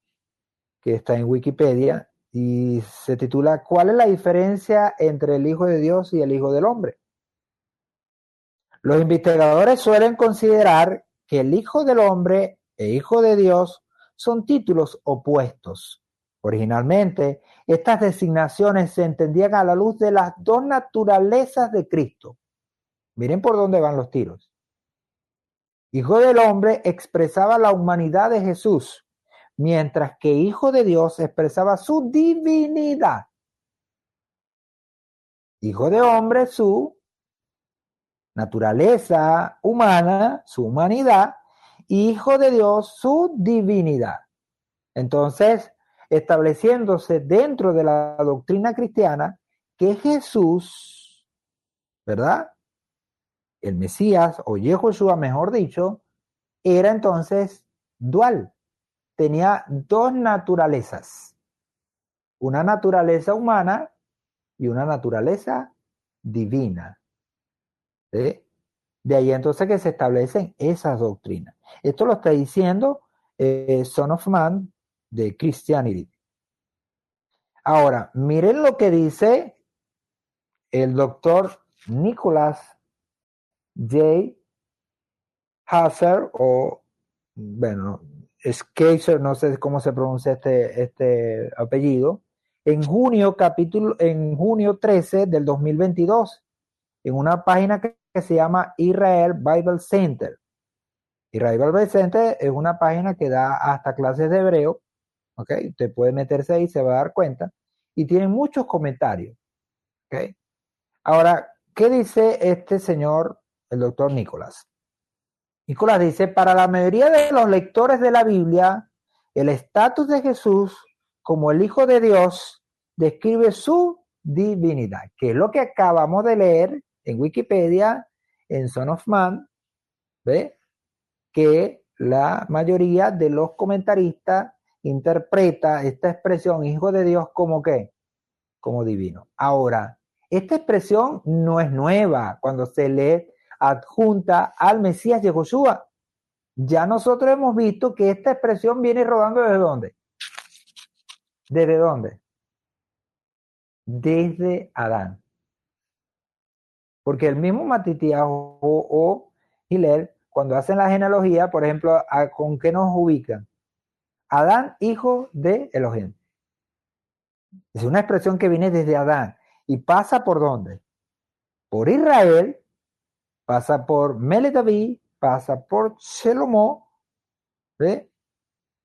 que está en Wikipedia, y se titula ¿Cuál es la diferencia entre el Hijo de Dios y el Hijo del Hombre? Los investigadores suelen considerar que el Hijo del Hombre e Hijo de Dios son títulos opuestos. Originalmente, estas designaciones se entendían a la luz de las dos naturalezas de Cristo. Miren por dónde van los tiros. Hijo del Hombre expresaba la humanidad de Jesús, mientras que Hijo de Dios expresaba su divinidad. Hijo de Hombre, su naturaleza humana, su humanidad, y Hijo de Dios, su divinidad. Entonces, estableciéndose dentro de la doctrina cristiana que Jesús, ¿verdad? El Mesías, o Yehoshua, mejor dicho, era entonces dual. Tenía dos naturalezas, una naturaleza humana y una naturaleza divina. ¿Sí? De ahí entonces que se establecen esas doctrinas. Esto lo está diciendo Son of Man de Christianity. Ahora, miren lo que dice el doctor Nicholas J. Hasser, o, bueno, Schleicher, no sé cómo se pronuncia este apellido, en junio 13 del 2022, en una página que se llama Israel Bible Center. Israel Bible Center es una página que da hasta clases de hebreo, ¿ok? Usted puede meterse ahí, se va a dar cuenta, y tienen muchos comentarios, ¿ok? Ahora, ¿qué dice este señor, el doctor Nicolás? Nicolás dice, para la mayoría de los lectores de la Biblia, el estatus de Jesús como el Hijo de Dios describe su divinidad, que es lo que acabamos de leer en Wikipedia, en Son of Man, ¿ve? Que la mayoría de los comentaristas interpreta esta expresión Hijo de Dios como ¿qué? Como divino. Ahora, esta expresión no es nueva cuando se le adjunta al Mesías Yehoshua. Ya nosotros hemos visto que esta expresión viene rodando ¿desde dónde? ¿Desde dónde? Desde Adán. Porque el mismo Matitias o Hillel, cuando hacen la genealogía, por ejemplo, ¿con qué nos ubican? Adán, hijo de Elohim. Es una expresión que viene desde Adán y pasa por ¿dónde? Por Israel, pasa por Mele David, pasa por Shelomó, ¿ve?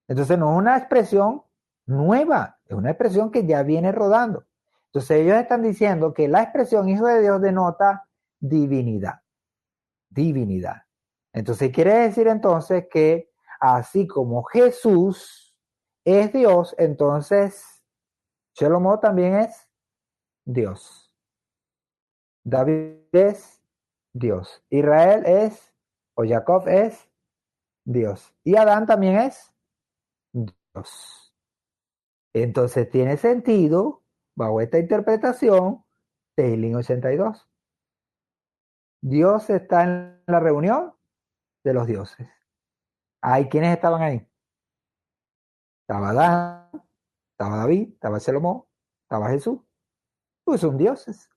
Entonces no es una expresión nueva, es una expresión que ya viene rodando. Entonces ellos están diciendo que la expresión Hijo de Dios denota divinidad, divinidad. Entonces quiere decir entonces que así como Jesús es Dios, entonces Shelomó también es Dios. David es Dios. Israel es, o Jacob es Dios. Y Adán también es Dios. Entonces tiene sentido, bajo esta interpretación, Tehillim 82. Dios está en la reunión de los dioses. ¿Hay quienes estaban ahí? Estaba Adán, estaba David, estaba Salomón, estaba Jesús. Pues son dioses.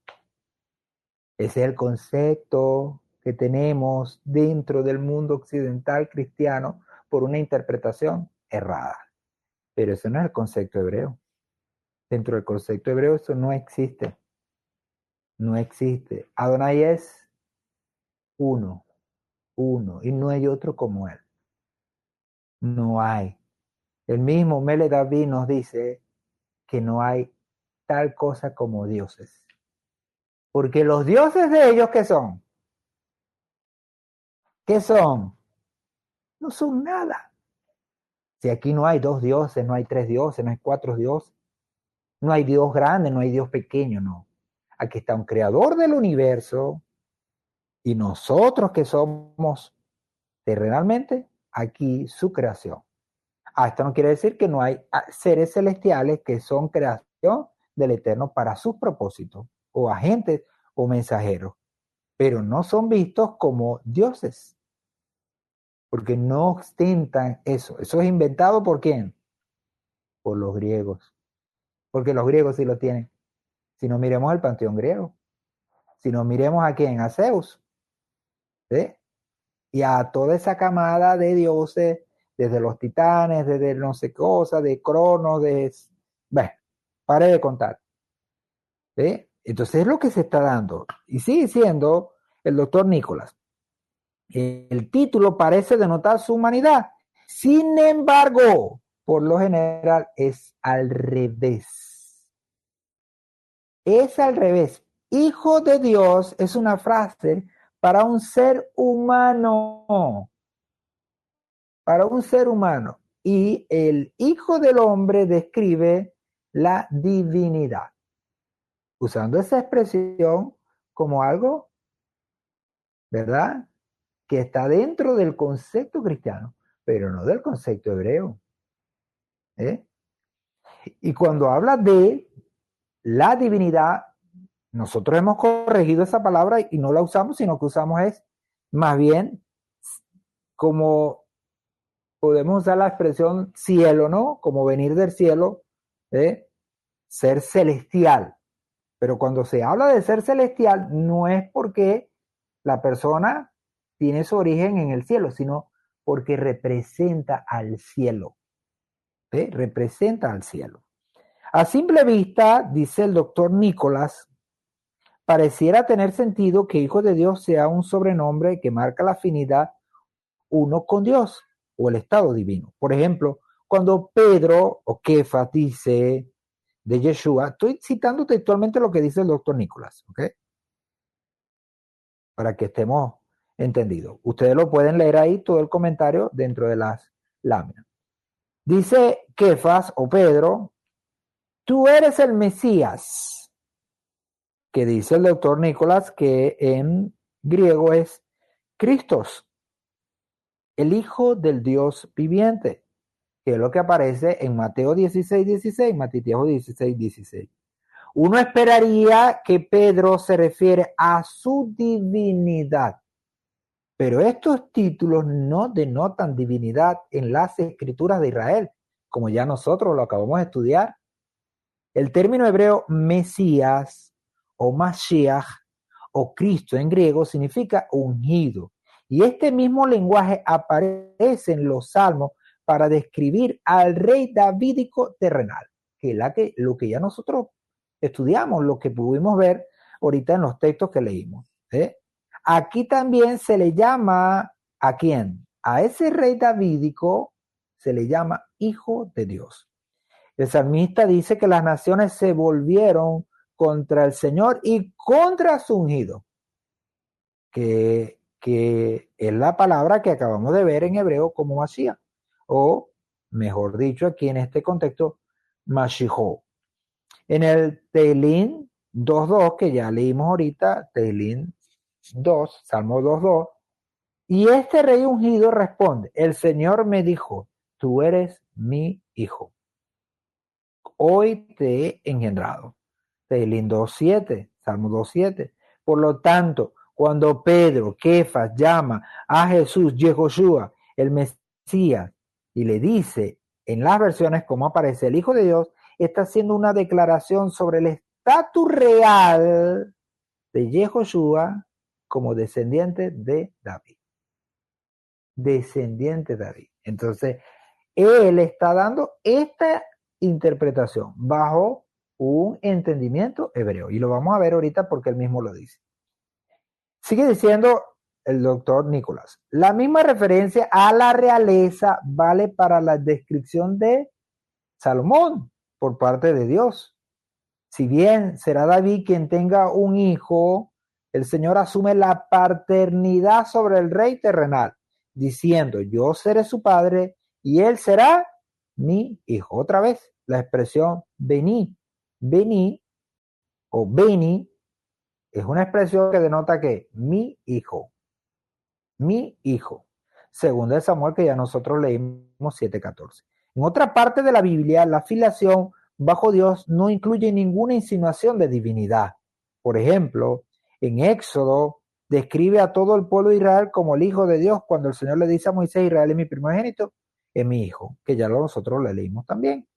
Ese es el concepto que tenemos dentro del mundo occidental cristiano por una interpretación errada. Pero eso no es el concepto hebreo. Dentro del concepto hebreo eso no existe. No existe. Adonai es uno, uno, y no hay otro como él. No hay. El mismo Mele David nos dice que no hay tal cosa como dioses. Porque los dioses de ellos, ¿qué son? ¿Qué son? No son nada. Si aquí no hay dos dioses, no hay tres dioses, no hay cuatro dioses, no hay Dios grande, no hay Dios pequeño, no. Aquí está un creador del universo y nosotros que somos terrenalmente, aquí su creación. Esto no quiere decir que no hay seres celestiales que son creación del Eterno para sus propósitos, o agentes o mensajeros, pero no son vistos como dioses, porque no ostentan eso. Eso es inventado ¿por quién? Por los griegos, porque los griegos sí lo tienen. Si no miremos el panteón griego, si no miremos a quién, a Zeus, ¿sí? y a toda esa camada de dioses, desde los titanes, desde no sé qué cosa, de Cronos, bueno, pare de contar. ¿Sí? Entonces es lo que se está dando. Y sigue siendo el doctor Nicolás. El título parece denotar su humanidad. Sin embargo, por lo general es al revés. Es al revés. Hijo de Dios es una frase para un ser humano. Para un ser humano. Y el Hijo del Hombre describe la divinidad, usando esa expresión como algo, ¿verdad?, que está dentro del concepto cristiano, pero no del concepto hebreo. ¿Eh? Y cuando habla de la divinidad, nosotros hemos corregido esa palabra y no la usamos, sino que usamos es más bien como podemos usar la expresión cielo, ¿no? Como venir del cielo, ¿eh? Ser celestial. Pero cuando se habla de ser celestial, no es porque la persona tiene su origen en el cielo, sino porque representa al cielo. ¿Sí? Representa al cielo. A simple vista, dice el doctor Nicolás, pareciera tener sentido que Hijo de Dios sea un sobrenombre que marca la afinidad uno con Dios o el estado divino. Por ejemplo, cuando Pedro o Kefas dice de Yeshua, estoy citando textualmente lo que dice el doctor Nicolás, ¿ok? Para que estemos entendidos. Ustedes lo pueden leer ahí, todo el comentario dentro de las láminas. Dice Kefas o Pedro, tú eres el Mesías, que dice el doctor Nicolás que en griego es Cristos, el Hijo del Dios viviente, que es lo que aparece en Mateo 16:16, Mateo 16:16. Uno esperaría que Pedro se refiere a su divinidad, pero estos títulos no denotan divinidad en las escrituras de Israel, como ya nosotros lo acabamos de estudiar. El término hebreo Mesías o Mashiach o Cristo en griego significa ungido. Y este mismo lenguaje aparece en los salmos para describir al rey davídico terrenal, que es lo que ya nosotros estudiamos, lo que pudimos ver ahorita en los textos que leímos. ¿Eh? Aquí también se le llama, ¿a quién? A ese rey davídico se le llama Hijo de Dios. El salmista dice que las naciones se volvieron contra el Señor y contra su ungido, que es la palabra que acabamos de ver en hebreo como Mashiach, o mejor dicho aquí en este contexto, Mashiach. En el Teilín 2.2, que ya leímos ahorita, Teilín 2, Salmo 2.2, y este rey ungido responde, el Señor me dijo, tú eres mi hijo. Hoy te he engendrado. Teilín 2.7, Salmo 2.7. Por lo tanto, cuando Pedro, Kefas, llama a Jesús, Yehoshua, el Mesías, y le dice en las versiones como aparece el Hijo de Dios, está haciendo una declaración sobre el estatus real de Yehoshua como descendiente de David. Descendiente de David. Entonces, él está dando esta interpretación bajo un entendimiento hebreo. Y lo vamos a ver ahorita porque él mismo lo dice. Sigue diciendo el doctor Nicolás. La misma referencia a la realeza vale para la descripción de Salomón por parte de Dios. Si bien será David quien tenga un hijo, el Señor asume la paternidad sobre el rey terrenal, diciendo, yo seré su padre y él será mi hijo. Otra vez, la expresión vení, vení o vení es una expresión que denota que mi hijo, según el Samuel que ya nosotros leímos 7:14. En otra parte de la Biblia, la filiación bajo Dios no incluye ninguna insinuación de divinidad. Por ejemplo, en Éxodo describe a todo el pueblo de Israel como el hijo de Dios cuando el Señor le dice a Moisés, Israel es mi primogénito, es mi hijo, que ya nosotros lo leímos también.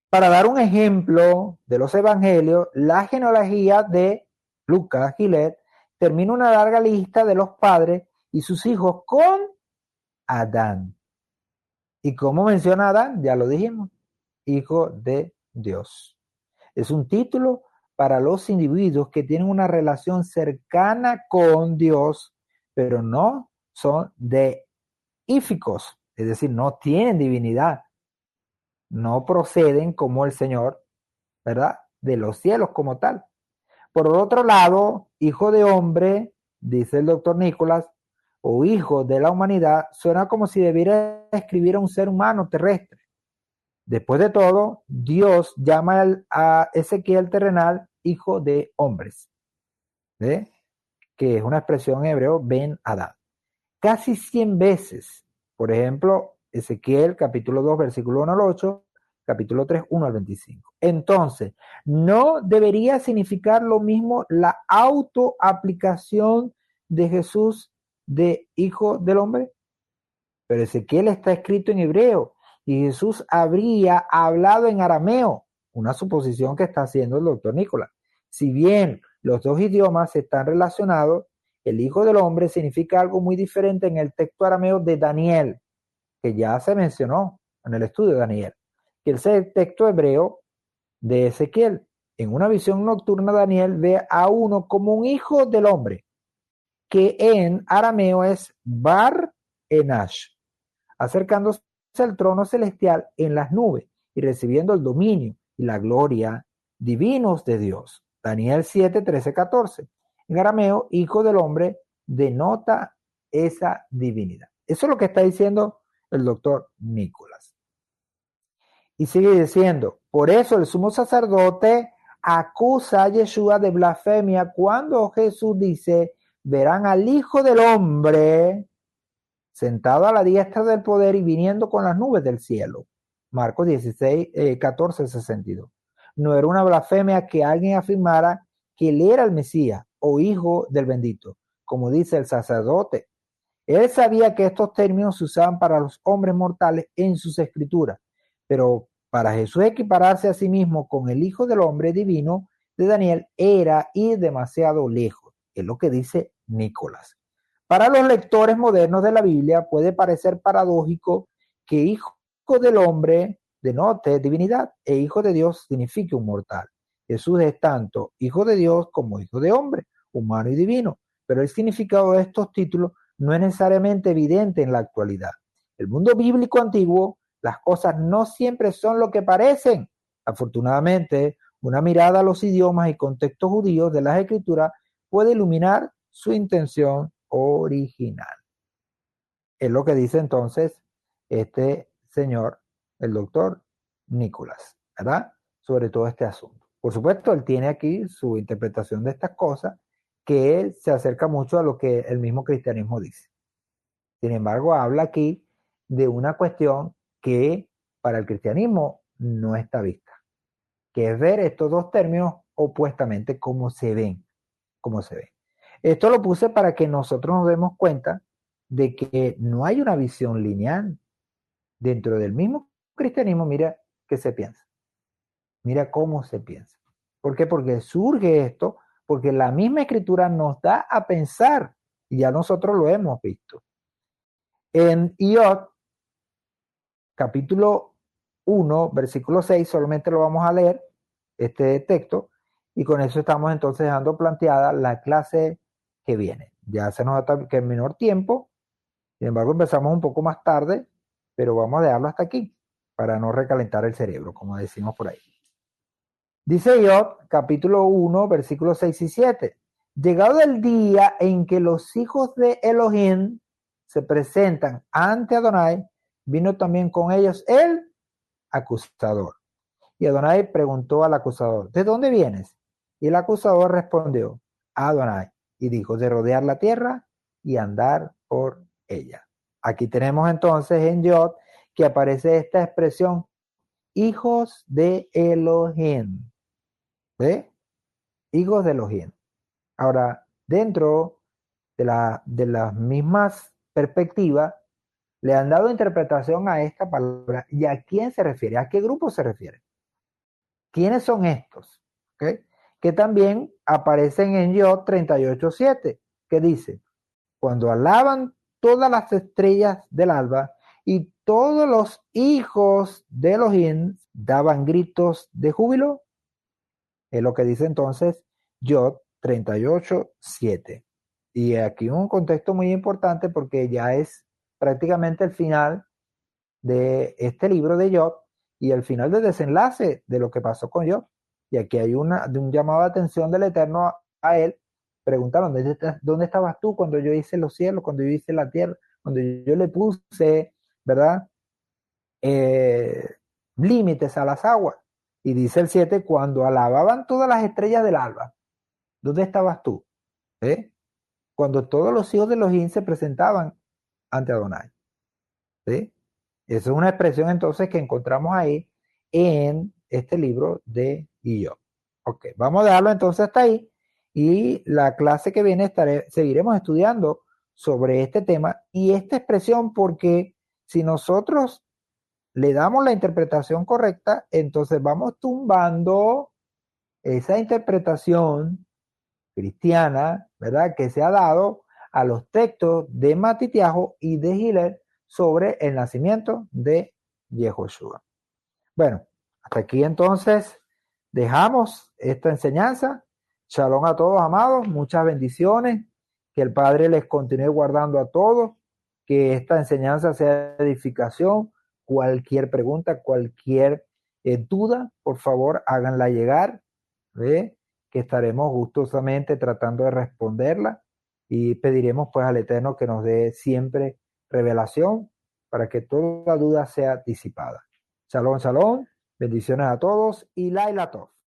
Para dar un ejemplo de los evangelios, la genealogía de Lucas Gilet termina una larga lista de los padres y sus hijos con Adán. ¿Y cómo menciona a Adán? Ya lo dijimos, hijo de Dios. Es un título para los individuos que tienen una relación cercana con Dios, pero no son deíficos, es decir, no tienen divinidad, no proceden como el Señor, ¿verdad? De los cielos como tal. Por otro lado, hijo de hombre, dice el doctor Nicolás, o hijo de la humanidad, suena como si debiera escribir a un ser humano terrestre. Después de todo, Dios llama a Ezequiel terrenal hijo de hombres, ¿ve? Que es una expresión en hebreo, Ben Adán. Casi 100 veces, por ejemplo, Ezequiel capítulo 2, versículo 1 al 8, capítulo 3, 1 al 25. Entonces, ¿no debería significar lo mismo la autoaplicación de Jesús de hijo del hombre? Pero Ezequiel está escrito en hebreo y Jesús habría hablado en arameo, una suposición que está haciendo el doctor Nicolás. Si bien los dos idiomas están relacionados, el Hijo del Hombre significa algo muy diferente en el texto arameo de Daniel, que ya se mencionó en el estudio de Daniel, que es el texto hebreo de Ezequiel. En una visión nocturna, Daniel ve a uno como un hijo del hombre, que en arameo es Bar Enash, acercándose al trono celestial en las nubes y recibiendo el dominio y la gloria divinos de Dios. Daniel 7, 13, 14. En arameo, hijo del hombre denota esa divinidad. Eso es lo que está diciendo el doctor Nicolás. Y sigue diciendo, por eso el sumo sacerdote acusa a Yeshua de blasfemia cuando Jesús dice, verán al Hijo del Hombre sentado a la diestra del poder y viniendo con las nubes del cielo. Marcos 16, 14, 62. No era una blasfemia que alguien afirmara que él era el Mesías o hijo del bendito, como dice el sacerdote. Él sabía que estos términos se usaban para los hombres mortales en sus escrituras, pero para Jesús equipararse a sí mismo con el Hijo del Hombre divino de Daniel era ir demasiado lejos. Es lo que dice Nicolás. Para los lectores modernos de la Biblia puede parecer paradójico que hijo del hombre denote divinidad e hijo de Dios signifique un mortal. Jesús es tanto hijo de Dios como hijo de hombre, humano y divino, pero el significado de estos títulos no es necesariamente evidente en la actualidad. El mundo bíblico antiguo, las cosas no siempre son lo que parecen. Afortunadamente, una mirada a los idiomas y contextos judíos de las escrituras puede iluminar su intención original. Es lo que dice entonces este señor, el doctor Nicolás, ¿verdad? Sobre todo este asunto. Por supuesto, él tiene aquí su interpretación de estas cosas, que se acerca mucho a lo que el mismo cristianismo dice. Sin embargo, habla aquí de una cuestión que para el cristianismo no está vista, que es ver estos dos términos opuestamente como se ven, como se ven. Esto lo puse para que nosotros nos demos cuenta de que no hay una visión lineal dentro del mismo cristianismo. Mira qué se piensa, mira cómo se piensa. ¿Por qué? Porque surge esto, porque la misma escritura nos da a pensar, y ya nosotros lo hemos visto. En Iod, capítulo 1, versículo 6, solamente lo vamos a leer, este texto, y con eso estamos entonces dejando planteada la clase que viene. Ya se nos terminó el tiempo, sin embargo empezamos un poco más tarde, pero vamos a dejarlo hasta aquí, para no recalentar el cerebro, como decimos por ahí. Dice Iod, capítulo 1, versículos 6 y 7. Llegado el día en que los hijos de Elohim se presentan ante Adonai, vino también con ellos el acusador. Y Adonai preguntó al acusador, ¿de dónde vienes? Y el acusador respondió, Adonai, y dijo, de rodear la tierra y andar por ella. Aquí tenemos entonces en Yod que aparece esta expresión, hijos de Elohim. ¿Ve? Hijos de Elohim. Ahora, dentro de las mismas perspectivas, le han dado interpretación a esta palabra. ¿Y a quién se refiere? ¿A qué grupo se refiere? ¿Quiénes son estos? ¿Okay? Que también aparecen en Yod 38:7, que dice, cuando alaban todas las estrellas del alba y todos los hijos de Elohim daban gritos de júbilo. Es lo que dice entonces Job 38:7. Y aquí un contexto muy importante porque ya es prácticamente el final de este libro de Job y el final del desenlace de lo que pasó con Job. Y aquí hay un llamado de atención del Eterno a él, preguntaron, ¿dónde estabas tú cuando yo hice los cielos, cuando yo hice la tierra, cuando yo le puse, ¿verdad? Eh, límites a las aguas. Y dice el 7, cuando alababan todas las estrellas del alba, ¿dónde estabas tú? ¿Eh? Cuando todos los hijos de Elohim se presentaban ante Adonai. ¿Sí? Esa es una expresión entonces que encontramos ahí en este libro de Job. Ok, vamos a dejarlo entonces hasta ahí y la clase que viene seguiremos estudiando sobre este tema y esta expresión porque si nosotros le damos la interpretación correcta, entonces vamos tumbando esa interpretación cristiana, ¿verdad? Que se ha dado a los textos de Matitiajo y de Hillel sobre el nacimiento de Yehoshua. Bueno, hasta aquí entonces dejamos esta enseñanza. Shalom a todos, amados, muchas bendiciones. Que el Padre les continúe guardando a todos. Que esta enseñanza sea edificación. Cualquier pregunta, cualquier duda, por favor, háganla llegar. ¿Ve? Que estaremos gustosamente tratando de responderla y pediremos pues al Eterno que nos dé siempre revelación para que toda duda sea disipada. Shalom, shalom, bendiciones a todos y Laila Tov.